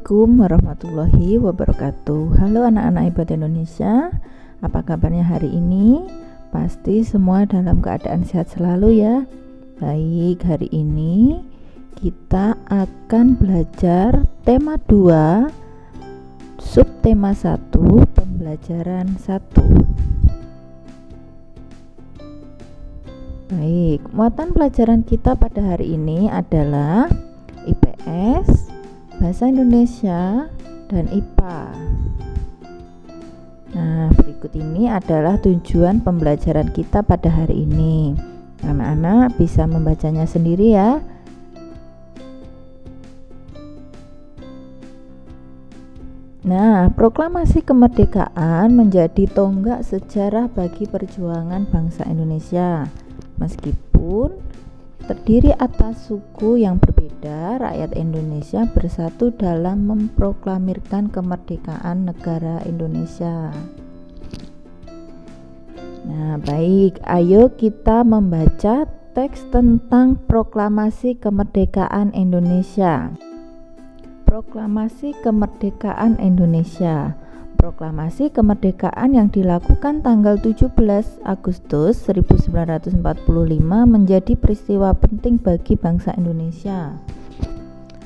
Assalamualaikum warahmatullahi wabarakatuh. Halo anak-anak hebat Indonesia, apa kabarnya hari ini? Pasti semua dalam keadaan sehat selalu ya. Baik, hari ini kita akan belajar tema 2, subtema 1, pembelajaran 1. Baik, muatan pelajaran kita pada hari ini adalah IPS, Bahasa Indonesia, dan IPA. Nah, berikut ini adalah tujuan pembelajaran kita pada hari ini. Anak-anak bisa membacanya sendiri ya. Nah, proklamasi kemerdekaan menjadi tonggak sejarah bagi perjuangan bangsa Indonesia. Meskipun terdiri atas suku yang berbeda, rakyat Indonesia bersatu dalam memproklamirkan kemerdekaan negara Indonesia. Nah, baik, ayo kita membaca teks tentang proklamasi kemerdekaan Indonesia. Proklamasi kemerdekaan Indonesia. Proklamasi kemerdekaan yang dilakukan tanggal 17 Agustus 1945 menjadi peristiwa penting bagi bangsa Indonesia.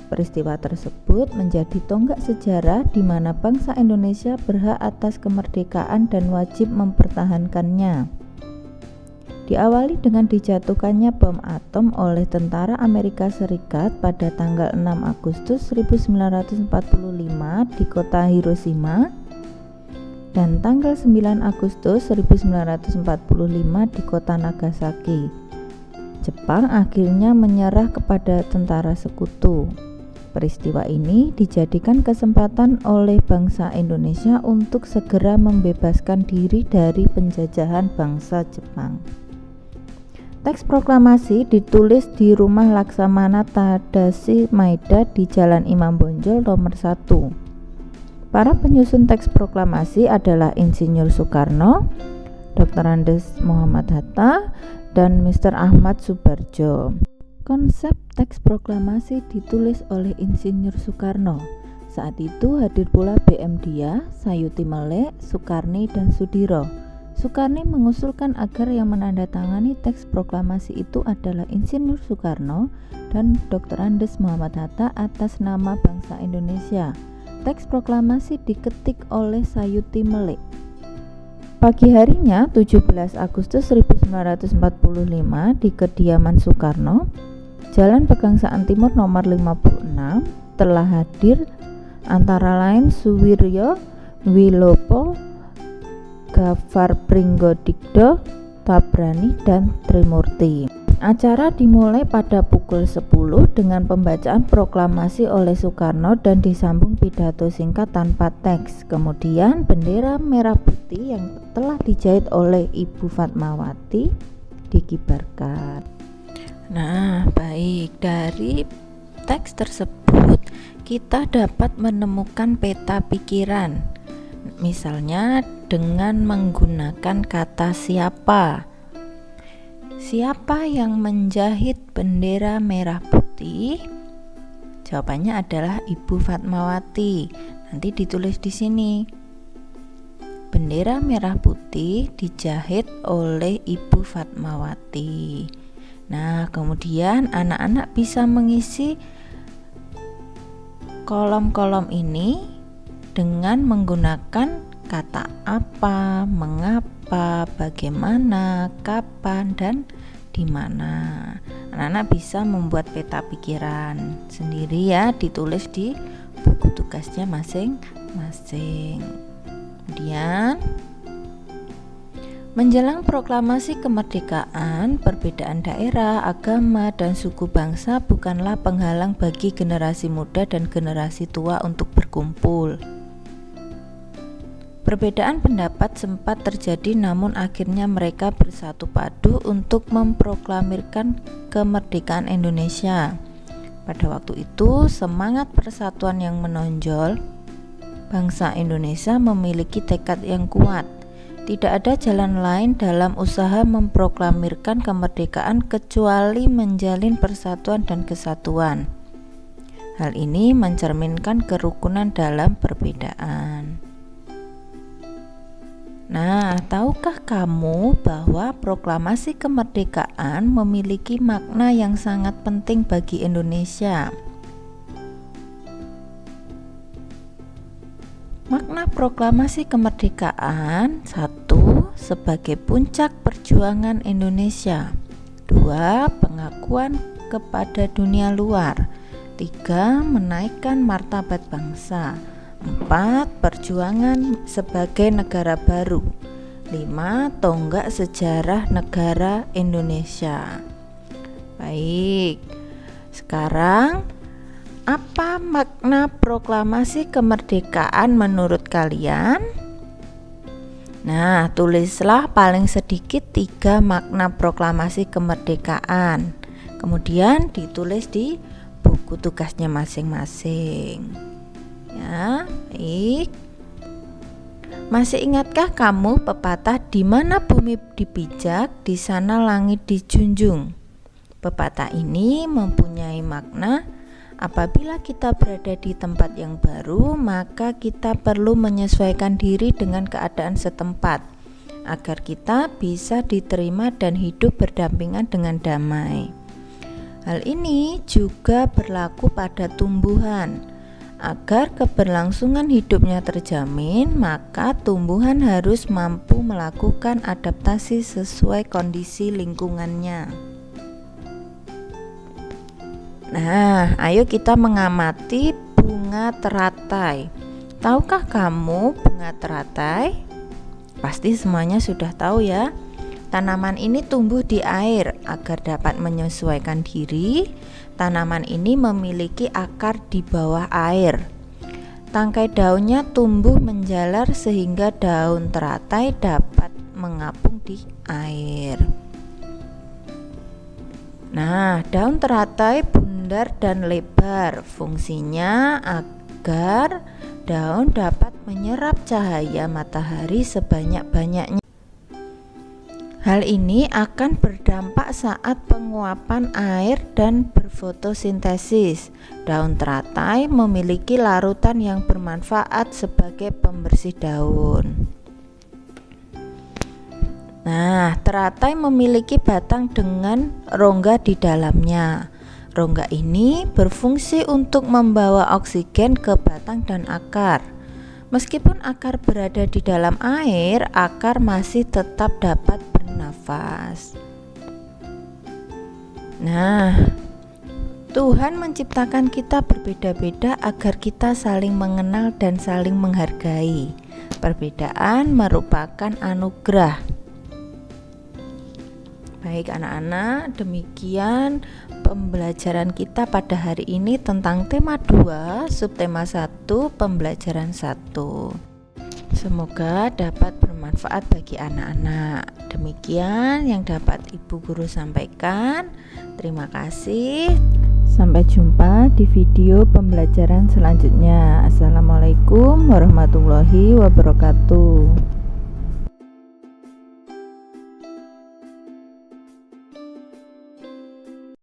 Peristiwa tersebut menjadi tonggak sejarah di mana bangsa Indonesia berhak atas kemerdekaan dan wajib mempertahankannya. Diawali dengan dijatuhkannya bom atom oleh tentara Amerika Serikat pada tanggal 6 Agustus 1945 di kota Hiroshima dan tanggal 9 Agustus 1945 di kota Nagasaki. Jepang akhirnya menyerah kepada tentara sekutu. Peristiwa ini dijadikan kesempatan oleh bangsa Indonesia untuk segera membebaskan diri dari penjajahan bangsa Jepang. Teks proklamasi ditulis di Rumah Laksamana Tadashi Maeda di Jalan Imam Bonjol nomor 1. Para penyusun teks proklamasi adalah Insinyur Soekarno, Dr. Andes Muhammad Hatta, dan Mr. Ahmad Subarjo. Konsep teks proklamasi ditulis oleh Insinyur Soekarno. Saat itu hadir pula BM Dia, Sayuti Melek, Soekarni, dan Sudiro. Soekarni mengusulkan agar yang menandatangani teks proklamasi itu adalah Insinyur Soekarno dan Dr. Andes Muhammad Hatta atas nama bangsa Indonesia. Teks proklamasi diketik oleh Sayuti Melek. Pagi harinya 17 Agustus 1945 di kediaman Soekarno, Jalan Pegangsaan Timur nomor 56 telah hadir antara lain Suwiryo Wilopo, Gafar Pringgodikdo, Tabrani, dan Trimurti. Acara dimulai pada pukul 10 dengan pembacaan proklamasi oleh Soekarno dan disambung pidato singkat tanpa teks. Kemudian bendera merah putih yang telah dijahit oleh Ibu Fatmawati dikibarkan. Nah, baik, dari teks tersebut kita dapat menemukan peta pikiran. Misalnya dengan menggunakan kata siapa. Siapa yang menjahit bendera merah putih? Jawabannya adalah Ibu Fatmawati. Nanti ditulis di sini. Bendera merah putih dijahit oleh Ibu Fatmawati. Nah, kemudian anak-anak bisa mengisi kolom-kolom ini dengan menggunakan kata apa, mengapa, bagaimana, kapan, dan di mana. Anak-anak bisa membuat peta pikiran sendiri ya, ditulis di buku tugasnya masing-masing. Kemudian menjelang proklamasi kemerdekaan, perbedaan daerah, agama, dan suku bangsa bukanlah penghalang bagi generasi muda dan generasi tua untuk berkumpul. Perbedaan pendapat sempat terjadi, namun akhirnya mereka bersatu padu untuk memproklamirkan kemerdekaan Indonesia. Pada waktu itu, semangat persatuan yang menonjol. Bangsa Indonesia memiliki tekad yang kuat. Tidak ada jalan lain dalam usaha memproklamirkan kemerdekaan kecuali menjalin persatuan dan kesatuan. Hal ini mencerminkan kerukunan dalam perbedaan. Nah, tahukah kamu bahwa proklamasi kemerdekaan memiliki makna yang sangat penting bagi Indonesia? Makna proklamasi kemerdekaan: 1. Sebagai puncak perjuangan Indonesia. 2. Pengakuan kepada dunia luar. 3. Menaikkan martabat bangsa. 4. Perjuangan sebagai negara baru. 5. Tonggak sejarah negara Indonesia. Baik, sekarang apa makna proklamasi kemerdekaan menurut kalian? Nah, tulislah paling sedikit 3 makna proklamasi kemerdekaan. Kemudian ditulis di buku tugasnya masing-masing. Ya, baik. Masih ingatkah kamu pepatah di mana bumi dipijak, di sana langit dijunjung? Pepatah ini mempunyai makna apabila kita berada di tempat yang baru, maka kita perlu menyesuaikan diri dengan keadaan setempat agar kita bisa diterima dan hidup berdampingan dengan damai. Hal ini juga berlaku pada tumbuhan. Agar keberlangsungan hidupnya terjamin, maka tumbuhan harus mampu melakukan adaptasi sesuai kondisi lingkungannya. Nah, ayo kita mengamati bunga teratai. Tahukah kamu bunga teratai? Pasti semuanya sudah tahu ya. Tanaman ini tumbuh di air. Agar dapat menyesuaikan diri, tanaman ini memiliki akar di bawah air. Tangkai daunnya tumbuh menjalar sehingga daun teratai dapat mengapung di air. Nah, daun teratai bundar dan lebar. Fungsinya agar daun dapat menyerap cahaya matahari sebanyak-banyaknya. Hal ini akan berdampak saat penguapan air dan berfotosintesis. Daun teratai memiliki larutan yang bermanfaat sebagai pembersih daun. Nah, teratai memiliki batang dengan rongga di dalamnya. Rongga ini berfungsi untuk membawa oksigen ke batang dan akar. Meskipun akar berada di dalam air, akar masih tetap dapat bernafas. Nah, Tuhan menciptakan kita berbeda-beda agar kita saling mengenal dan saling menghargai. Perbedaan merupakan anugerah. Baik anak-anak, demikian pembelajaran kita pada hari ini tentang tema 2, subtema 1, pembelajaran 1. Semoga dapat bermanfaat bagi anak-anak. Demikian yang dapat Ibu Guru sampaikan. Terima kasih. Sampai jumpa di video pembelajaran selanjutnya. Assalamualaikum warahmatullahi wabarakatuh.